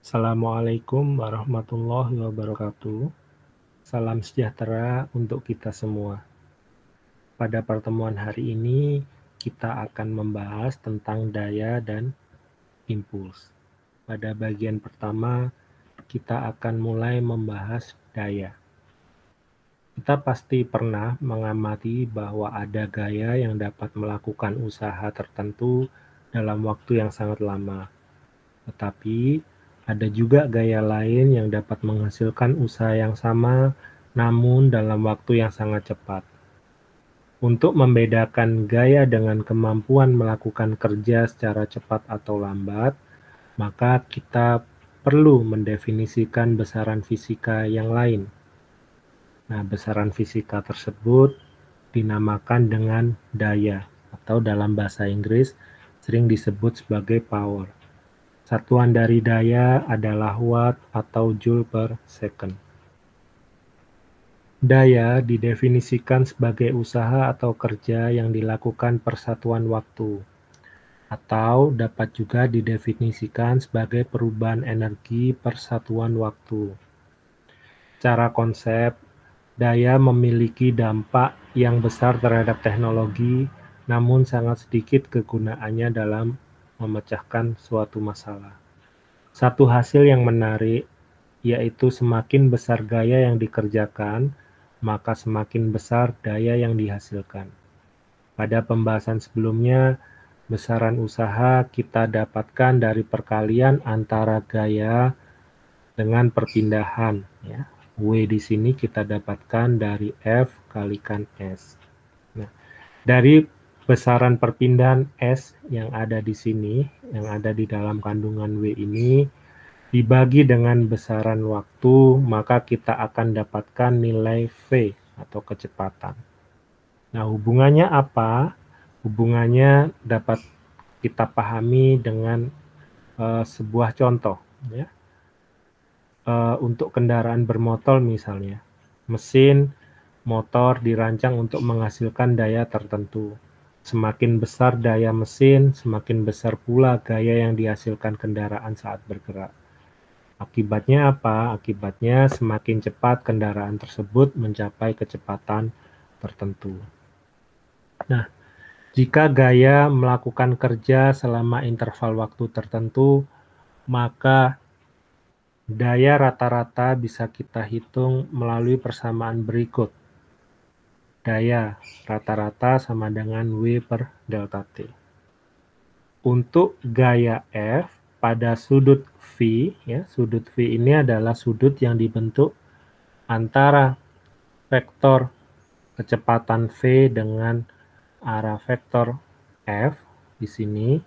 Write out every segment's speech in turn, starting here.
Assalamualaikum warahmatullahi wabarakatuh. Salam sejahtera untuk kita semua. Pada pertemuan hari ini, kita akan membahas tentang daya dan impuls. Pada bagian pertama, kita akan mulai membahas daya. Kita pasti pernah mengamati bahwa ada gaya yang dapat melakukan usaha tertentu dalam waktu yang sangat lama. Tetapi ada juga gaya lain yang dapat menghasilkan usaha yang sama namun dalam waktu yang sangat cepat. Untuk membedakan gaya dengan kemampuan melakukan kerja secara cepat atau lambat, maka kita perlu mendefinisikan besaran fisika yang lain. Nah, besaran fisika tersebut dinamakan dengan daya atau dalam bahasa Inggris sering disebut sebagai power. Satuan dari daya adalah watt atau joule per second. Daya didefinisikan sebagai usaha atau kerja yang dilakukan per satuan waktu, atau dapat juga didefinisikan sebagai perubahan energi per satuan waktu. Secara konsep, daya memiliki dampak yang besar terhadap teknologi, namun sangat sedikit kegunaannya dalam memecahkan suatu masalah. Satu hasil yang menarik, yaitu semakin besar gaya yang dikerjakan, maka semakin besar daya yang dihasilkan. Pada pembahasan sebelumnya, besaran usaha kita dapatkan dari perkalian antara gaya dengan perpindahan. Ya. W di sini kita dapatkan dari F kalikan S. Nah, dari besaran perpindahan S yang ada di sini, yang ada di dalam kandungan W ini, dibagi dengan besaran waktu, maka kita akan dapatkan nilai V atau kecepatan. Nah, hubungannya apa? Hubungannya dapat kita pahami dengan sebuah contoh. Ya. Untuk kendaraan bermotor misalnya, mesin motor dirancang untuk menghasilkan daya tertentu. Semakin besar daya mesin, semakin besar pula gaya yang dihasilkan kendaraan saat bergerak. Akibatnya apa? Akibatnya semakin cepat kendaraan tersebut mencapai kecepatan tertentu. Nah, jika gaya melakukan kerja selama interval waktu tertentu, maka daya rata-rata bisa kita hitung melalui persamaan berikut. Daya rata-rata sama dengan W per delta T. Untuk gaya F, pada sudut V, ya, sudut V ini adalah sudut yang dibentuk antara vektor kecepatan V dengan arah vektor F di sini,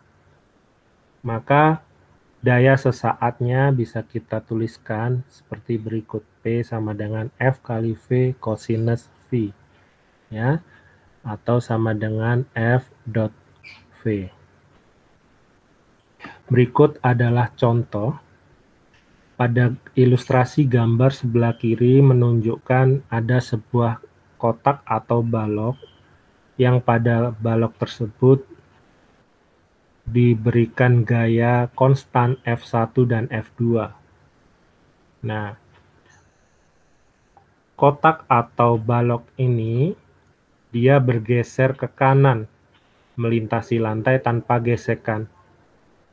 maka daya sesaatnya bisa kita tuliskan seperti berikut. P sama dengan F kali V cosinus V, ya, atau sama dengan F dot V. Berikut adalah contoh. Pada ilustrasi gambar sebelah kiri menunjukkan ada sebuah kotak atau balok yang pada balok tersebut diberikan gaya konstan F1 dan F2. Nah, kotak atau balok ini dia bergeser ke kanan melintasi lantai tanpa gesekan.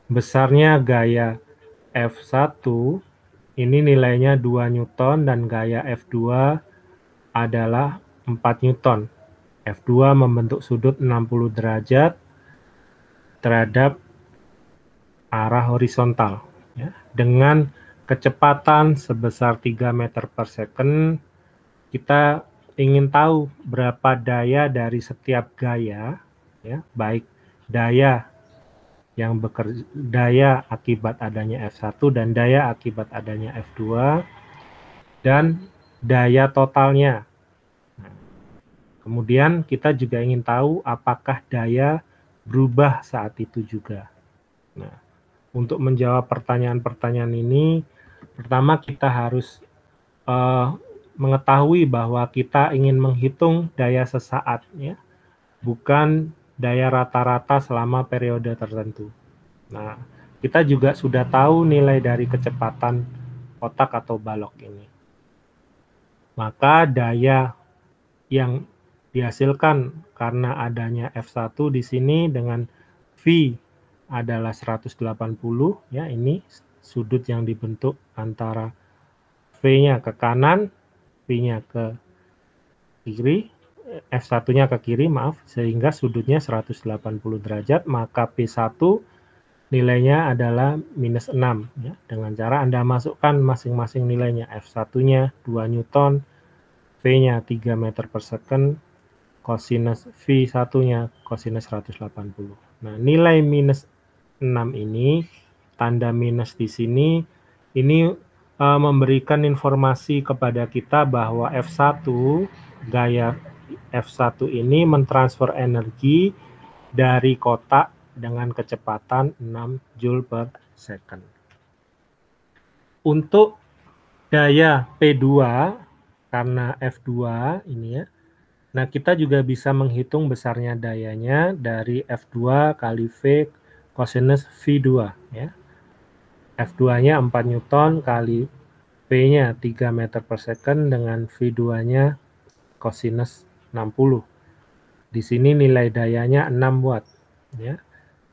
Besarnya gaya F1 ini nilainya 2 Newton dan gaya F2 adalah 4 Newton. F2 membentuk sudut 60 derajat terhadap arah horizontal. Ya. Dengan kecepatan sebesar 3 meter per second, kita ingin tahu berapa daya dari setiap gaya, ya, baik daya yang daya akibat adanya F1 dan daya akibat adanya F2 dan daya totalnya. Nah, kemudian kita juga ingin tahu apakah daya berubah saat itu juga. Nah, untuk menjawab pertanyaan-pertanyaan ini, pertama kita harus mengetahui bahwa kita ingin menghitung daya sesaat, ya, bukan daya rata-rata selama periode tertentu. Nah, kita juga sudah tahu nilai dari kecepatan kotak atau balok ini. Maka daya yang dihasilkan karena adanya F1 di sini dengan V adalah 180 ya, ini sudut yang dibentuk antara V-nya ke kanan, V-nya ke kiri, F1-nya ke kiri, maaf, sehingga sudutnya 180 derajat, maka P1 nilainya adalah minus 6. Ya. Dengan cara Anda masukkan masing-masing nilainya, F1-nya 2 Newton, V-nya 3 meter per second, cosinus V1-nya cosinus 180. Nah, nilai minus 6 ini, tanda minus di sini, ini memberikan informasi kepada kita bahwa F1, gaya F1 ini mentransfer energi dari kotak dengan kecepatan 6 Joule per second. Untuk daya P2, karena F2 ini ya, nah kita juga bisa menghitung besarnya dayanya dari F2 kali V cosinus V2 ya. F2-nya 4 Newton kali P-nya 3 meter per second dengan V2-nya cosinus 60. Di sini nilai dayanya 6 watt ya.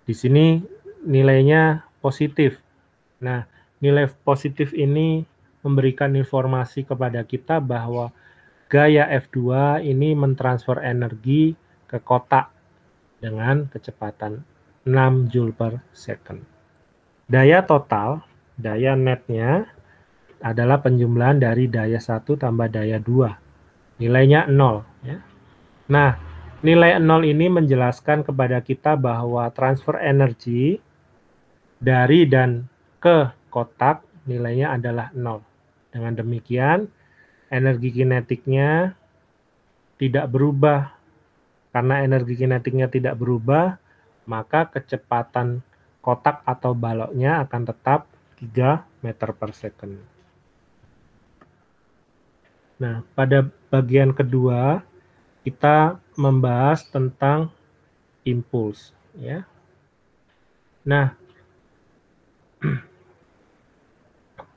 Di sini nilainya positif. Nah, nilai positif ini memberikan informasi kepada kita bahwa gaya F2 ini mentransfer energi ke kotak dengan kecepatan 6 Joule per second. Daya total, daya netnya adalah penjumlahan dari daya 1 tambah daya 2. Nilainya 0. Ya. Nah, nilai 0 ini menjelaskan kepada kita bahwa transfer energi dari dan ke kotak nilainya adalah 0. Dengan demikian, energi kinetiknya tidak berubah. Karena energi kinetiknya tidak berubah, maka kecepatan kotak atau baloknya akan tetap 3 meter per second. Nah, pada bagian kedua, kita membahas tentang impuls. Ya. Nah,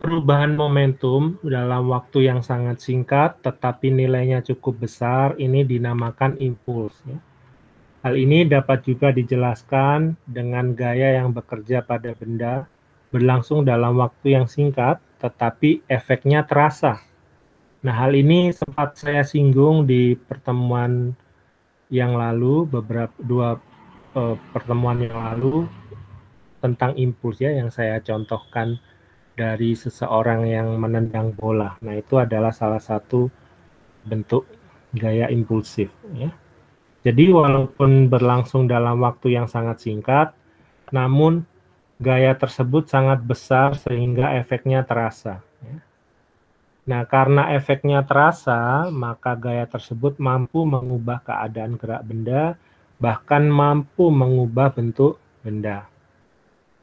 perubahan momentum dalam waktu yang sangat singkat, tetapi nilainya cukup besar, ini dinamakan impuls. Ya. Hal ini dapat juga dijelaskan dengan gaya yang bekerja pada benda berlangsung dalam waktu yang singkat, tetapi efeknya terasa. Nah, hal ini sempat saya singgung di pertemuan yang lalu, dua pertemuan yang lalu tentang impuls ya, yang saya contohkan dari seseorang yang menendang bola. Nah, itu adalah salah satu bentuk gaya impulsif ya. Jadi walaupun berlangsung dalam waktu yang sangat singkat, namun gaya tersebut sangat besar sehingga efeknya terasa. Nah, karena efeknya terasa, maka gaya tersebut mampu mengubah keadaan gerak benda, bahkan mampu mengubah bentuk benda.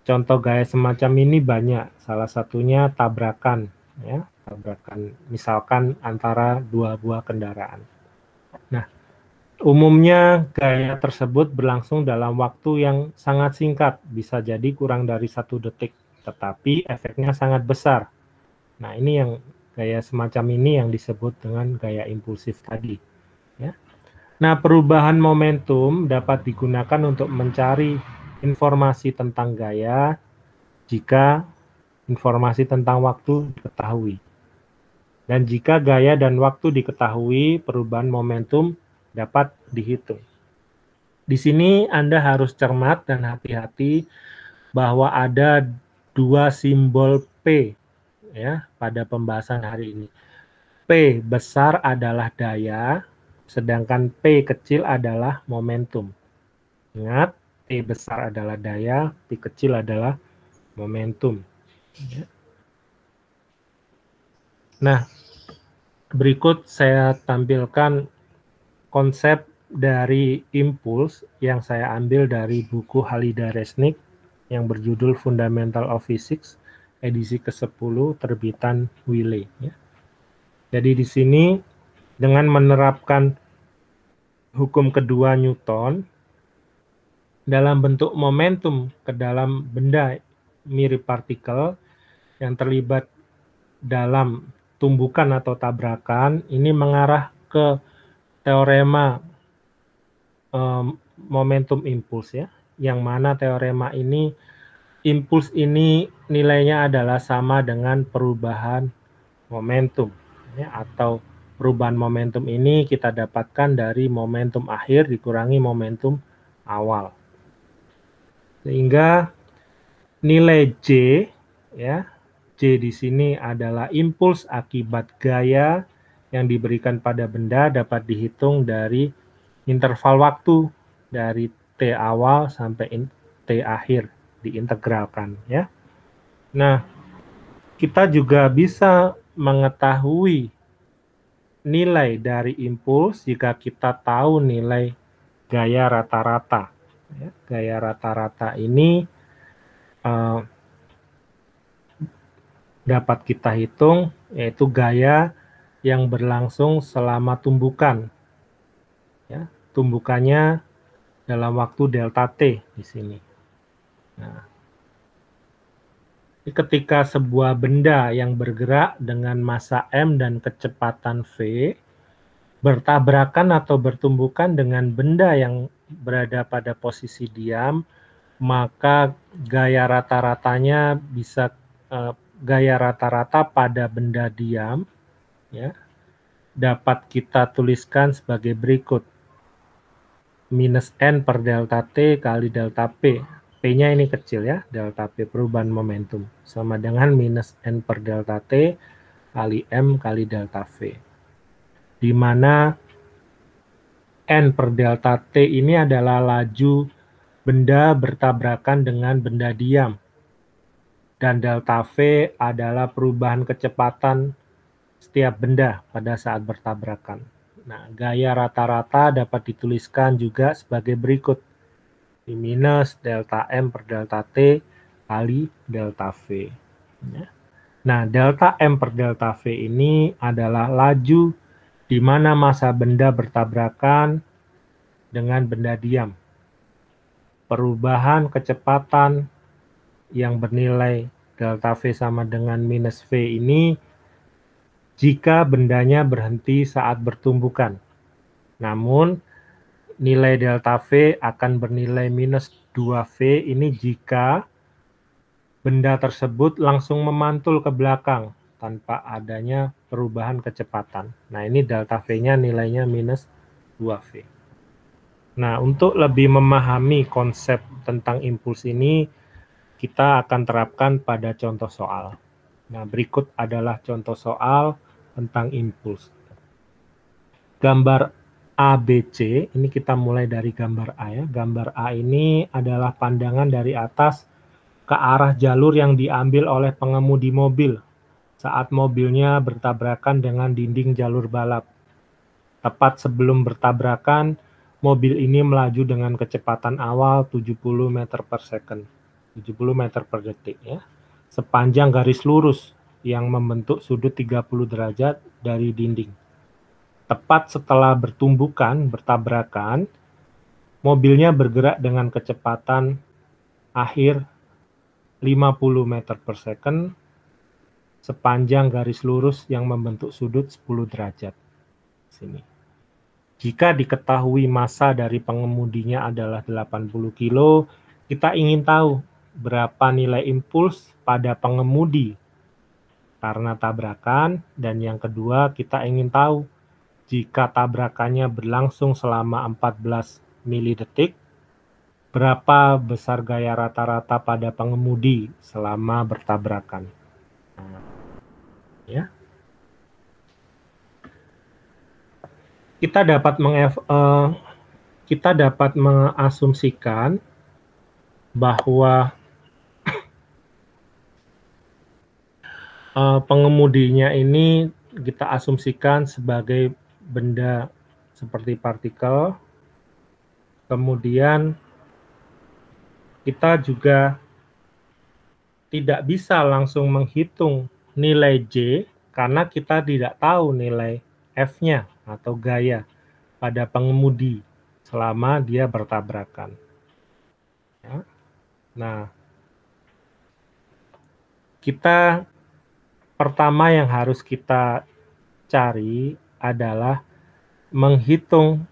Contoh gaya semacam ini banyak, salah satunya tabrakan. Ya, tabrakan misalkan antara dua buah kendaraan. Nah, umumnya gaya tersebut berlangsung dalam waktu yang sangat singkat, bisa jadi kurang dari 1 detik, tetapi efeknya sangat besar. Nah, ini yang gaya semacam ini yang disebut dengan gaya impulsif tadi. Ya. Nah, perubahan momentum dapat digunakan untuk mencari informasi tentang gaya jika informasi tentang waktu diketahui. Dan jika gaya dan waktu diketahui, perubahan momentum dapat dihitung. Di sini Anda harus cermat dan hati-hati bahwa ada 2 simbol P ya pada pembahasan hari ini. P besar adalah daya, sedangkan P kecil adalah momentum. Ingat, P besar adalah daya, P kecil adalah momentum. Nah, berikut saya tampilkan konsep dari impuls yang saya ambil dari buku Halida Resnick yang berjudul Fundamental of Physics edisi ke-10 terbitan Wiley. Ya. Jadi di sini dengan menerapkan hukum kedua Newton dalam bentuk momentum ke dalam benda mirip partikel yang terlibat dalam tumbukan atau tabrakan ini mengarah ke teorema momentum impuls ya, yang mana teorema ini impuls ini nilainya adalah sama dengan perubahan momentum ya, atau perubahan momentum ini kita dapatkan dari momentum akhir dikurangi momentum awal. Sehingga nilai J ya, J di sini adalah impuls akibat gaya yang diberikan pada benda dapat dihitung dari interval waktu dari T awal sampai T akhir diintegralkan ya. Nah, kita juga bisa mengetahui nilai dari impuls jika kita tahu nilai gaya rata-rata. Ya, gaya rata-rata ini dapat kita hitung, yaitu gaya yang berlangsung selama tumbukan. Ya, tumbukannya dalam waktu delta T di sini. Nah, ketika sebuah benda yang bergerak dengan massa M dan kecepatan V bertabrakan atau bertumbukan dengan benda yang berada pada posisi diam, maka gaya rata-ratanya bisa gaya rata-rata pada benda diam ya dapat kita tuliskan sebagai berikut. Minus N per delta T kali delta P. P-nya ini kecil ya, delta P perubahan momentum. Sama dengan minus N per delta T kali M kali delta V. Di mana N per delta T ini adalah laju benda bertabrakan dengan benda diam. Dan delta V adalah perubahan kecepatan setiap benda pada saat bertabrakan. Nah, gaya rata-rata dapat dituliskan juga sebagai berikut. I minus delta M per delta T kali delta V. Ya. Nah, delta M per delta V ini adalah laju di mana massa benda bertabrakan dengan benda diam. Perubahan kecepatan yang bernilai delta V sama dengan minus V ini jika bendanya berhenti saat bertumbukan. Namun, nilai delta V akan bernilai minus 2V ini jika benda tersebut langsung memantul ke belakang tanpa adanya perubahan kecepatan. Nah, ini delta V-nya nilainya minus 2V. Nah, untuk lebih memahami konsep tentang impuls ini, kita akan terapkan pada contoh soal. Nah, berikut adalah contoh soal tentang impuls. Gambar ABC, ini kita mulai dari gambar A ya. Gambar A ini adalah pandangan dari atas ke arah jalur yang diambil oleh pengemudi mobil saat mobilnya bertabrakan dengan dinding jalur balap. Tepat sebelum bertabrakan, mobil ini melaju dengan kecepatan awal 70 meter per second, 70 meter per detik ya, sepanjang garis lurus yang membentuk sudut 30 derajat dari dinding. Tepat setelah bertabrakan, mobilnya bergerak dengan kecepatan akhir 50 meter per second sepanjang garis lurus yang membentuk sudut 10 derajat. Sini. Jika diketahui massa dari pengemudinya adalah 80 kilo, kita ingin tahu berapa nilai impuls pada pengemudi karena tabrakan, dan yang kedua kita ingin tahu jika tabrakannya berlangsung selama 14 milidetik, berapa besar gaya rata-rata pada pengemudi selama bertabrakan. Ya. Kita dapat mengasumsikan bahwa pengemudinya ini kita asumsikan sebagai benda seperti partikel. Kemudian kita juga tidak bisa langsung menghitung nilai J karena kita tidak tahu nilai F-nya atau gaya pada pengemudi selama dia bertabrakan. Ya. Nah, Pertama yang harus kita cari adalah menghitung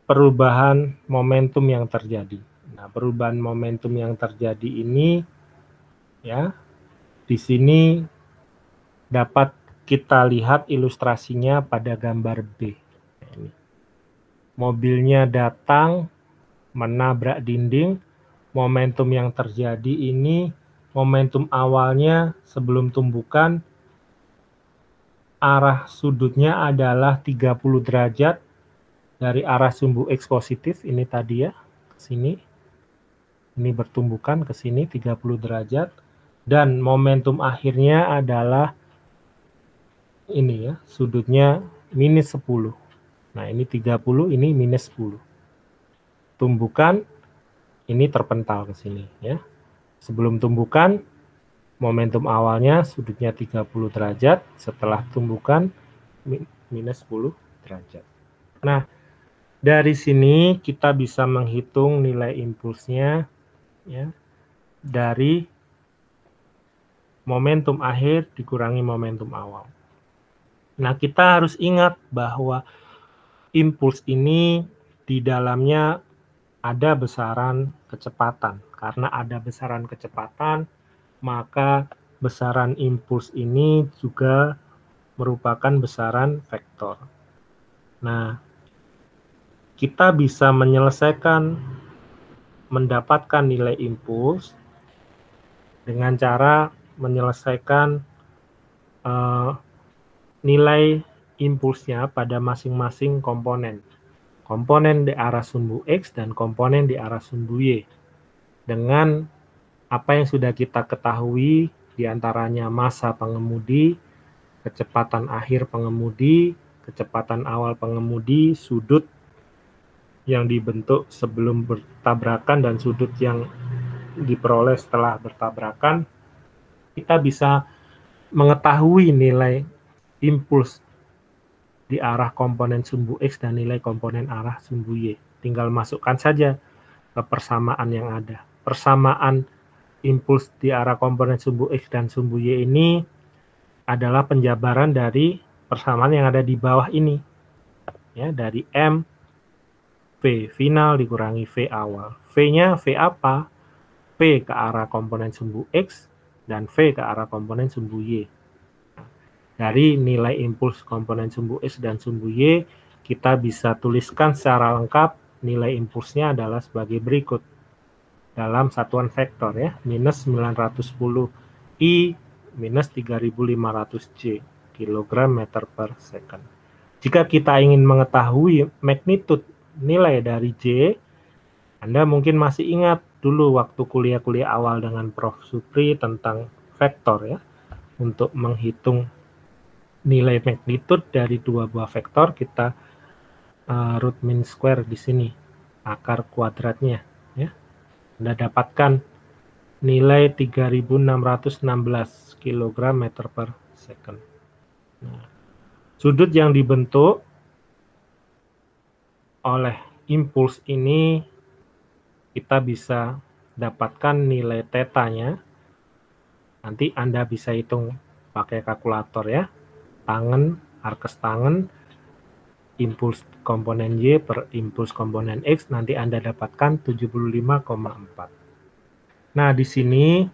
perubahan momentum yang terjadi. Nah, perubahan momentum yang terjadi ini ya, di sini dapat kita lihat ilustrasinya pada gambar B. Ini. Mobilnya datang menabrak dinding. Momentum yang terjadi ini momentum awalnya sebelum tumbukan arah sudutnya adalah 30 derajat dari arah sumbu X positif ini tadi ya, ke sini. Ini bertumbukan ke sini 30 derajat dan momentum akhirnya adalah ini ya, sudutnya minus 10. Nah, ini 30, ini minus 10. Tumbukan ini terpental ke sini ya. Sebelum tumbukan momentum awalnya sudutnya 30 derajat, setelah tumbukan minus 10 derajat. Nah, dari sini kita bisa menghitung nilai impulsnya ya, dari momentum akhir dikurangi momentum awal. Nah, kita harus ingat bahwa impuls ini di dalamnya ada besaran kecepatan. Karena ada besaran kecepatan, maka besaran impuls ini juga merupakan besaran vektor. Nah, kita bisa mendapatkan nilai impuls dengan cara menyelesaikan nilai impulsnya pada masing-masing komponen. Komponen di arah sumbu X dan komponen di arah sumbu Y. Dengan apa yang sudah kita ketahui, diantaranya massa pengemudi, kecepatan akhir pengemudi, kecepatan awal pengemudi, sudut yang dibentuk sebelum bertabrakan dan sudut yang diperoleh setelah bertabrakan, kita bisa mengetahui nilai impuls di arah komponen sumbu X dan nilai komponen arah sumbu Y. Tinggal masukkan saja ke persamaan yang ada. Persamaan impuls di arah komponen sumbu X dan sumbu Y ini adalah penjabaran dari persamaan yang ada di bawah ini. Ya, dari M V final dikurangi V awal. V-nya V apa? V ke arah komponen sumbu X dan V ke arah komponen sumbu Y. Dari nilai impuls komponen sumbu X dan sumbu Y, kita bisa tuliskan secara lengkap nilai impulsnya adalah sebagai berikut. Dalam satuan vektor ya, minus 910 I minus 3500 J, kilogram meter per second. Jika kita ingin mengetahui magnitude nilai dari J, Anda mungkin masih ingat dulu waktu kuliah-kuliah awal dengan Prof. Supri tentang vektor ya. Untuk menghitung nilai magnitude dari dua buah vektor, kita root mean square di sini, akar kuadratnya ya. Anda dapatkan nilai 3616 kg meter per second. Nah, sudut yang dibentuk oleh impuls ini kita bisa dapatkan nilai tetanya. Nanti Anda bisa hitung pakai kalkulator ya. Tangen, arkes tangen, impuls komponen Y per impuls komponen X, nanti Anda dapatkan 75,4. Nah, di sini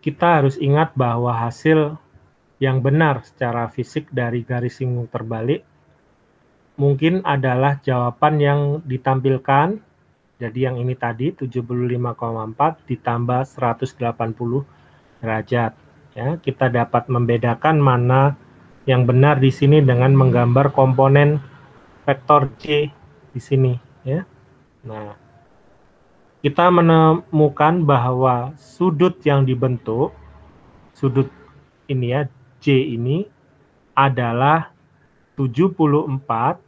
kita harus ingat bahwa hasil yang benar secara fisik dari garis singgung terbalik mungkin adalah jawaban yang ditampilkan. Jadi yang ini tadi 75,4 ditambah 180 derajat. Ya, kita dapat membedakan mana yang benar di sini dengan menggambar komponen vektor J di sini. Ya. Nah, kita menemukan bahwa sudut yang dibentuk, sudut ini ya, J ini adalah 74,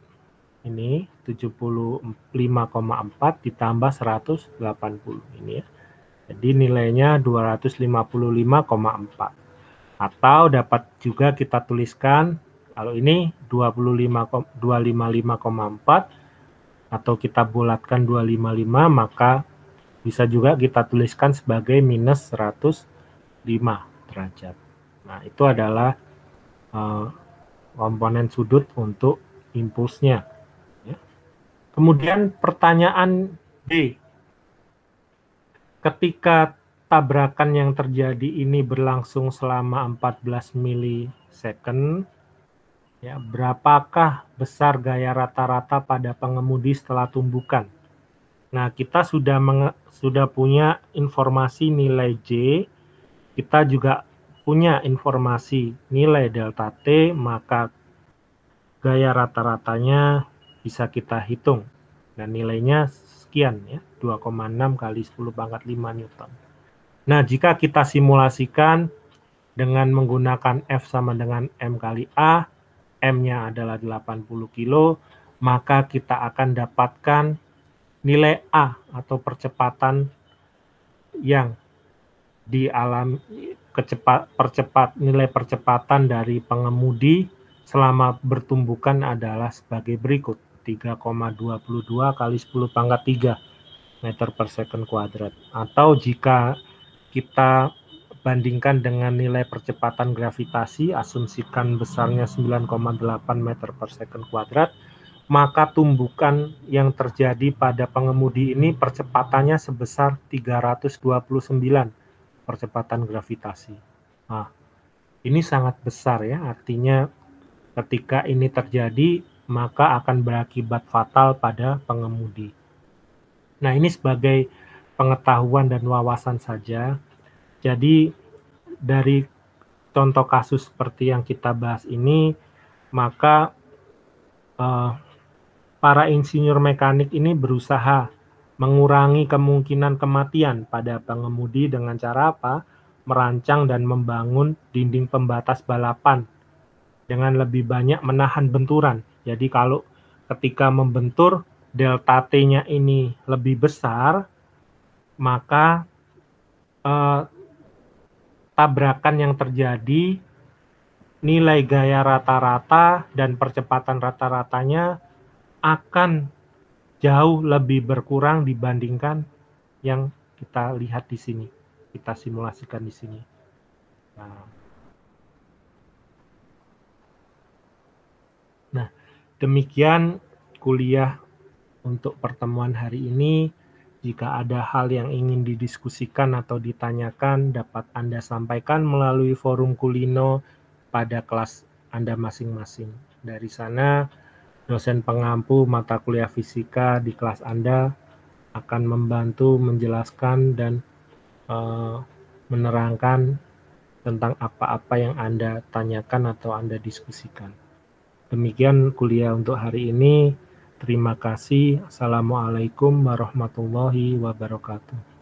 ini 75,4 ditambah 180 ini ya. Jadi nilainya 255,4. Atau dapat juga kita tuliskan kalau ini 255,4 atau kita bulatkan 255, maka bisa juga kita tuliskan sebagai minus 105 derajat. Nah, itu adalah komponen sudut untuk impulsnya. Ya. Kemudian pertanyaan B. Ketika tabrakan yang terjadi ini berlangsung selama 14 milisecond, ya, berapakah besar gaya rata-rata pada pengemudi setelah tumbukan? Nah, kita sudah punya informasi nilai J, kita juga punya informasi nilai delta T, maka gaya rata-ratanya bisa kita hitung. Dan nilainya sekian ya, 2,6 kali 10 pangkat 5 Newton. Nah, jika kita simulasikan dengan menggunakan F sama dengan M kali A, M-nya adalah 80 kilo, maka kita akan dapatkan nilai A atau percepatan yang dialami nilai percepatan dari pengemudi selama bertumbukan adalah sebagai berikut, 3,22 kali 10 pangkat 3 meter per second kuadrat. Atau jika kita bandingkan dengan nilai percepatan gravitasi, asumsikan besarnya 9,8 meter per second kuadrat, maka tumbukan yang terjadi pada pengemudi ini percepatannya sebesar 329 percepatan gravitasi. Nah, ini sangat besar ya, artinya ketika ini terjadi, maka akan berakibat fatal pada pengemudi. Nah, ini sebagai pengetahuan dan wawasan saja. Jadi, dari contoh kasus seperti yang kita bahas ini, maka para insinyur mekanik ini berusaha mengurangi kemungkinan kematian pada pengemudi dengan cara apa? Merancang dan membangun dinding pembatas balapan dengan lebih banyak menahan benturan. Jadi kalau ketika membentur, delta T-nya ini lebih besar, maka tabrakan yang terjadi, nilai gaya rata-rata dan percepatan rata-ratanya akan jauh lebih berkurang dibandingkan yang kita lihat di sini, kita simulasikan di sini. Nah, demikian kuliah untuk pertemuan hari ini. Jika ada hal yang ingin didiskusikan atau ditanyakan, dapat Anda sampaikan melalui forum Kulino pada kelas Anda masing-masing. Dari sana, dosen pengampu mata kuliah fisika di kelas Anda akan membantu menjelaskan dan menerangkan tentang apa-apa yang Anda tanyakan atau Anda diskusikan. Demikian kuliah untuk hari ini. Terima kasih. Assalamualaikum warahmatullahi wabarakatuh.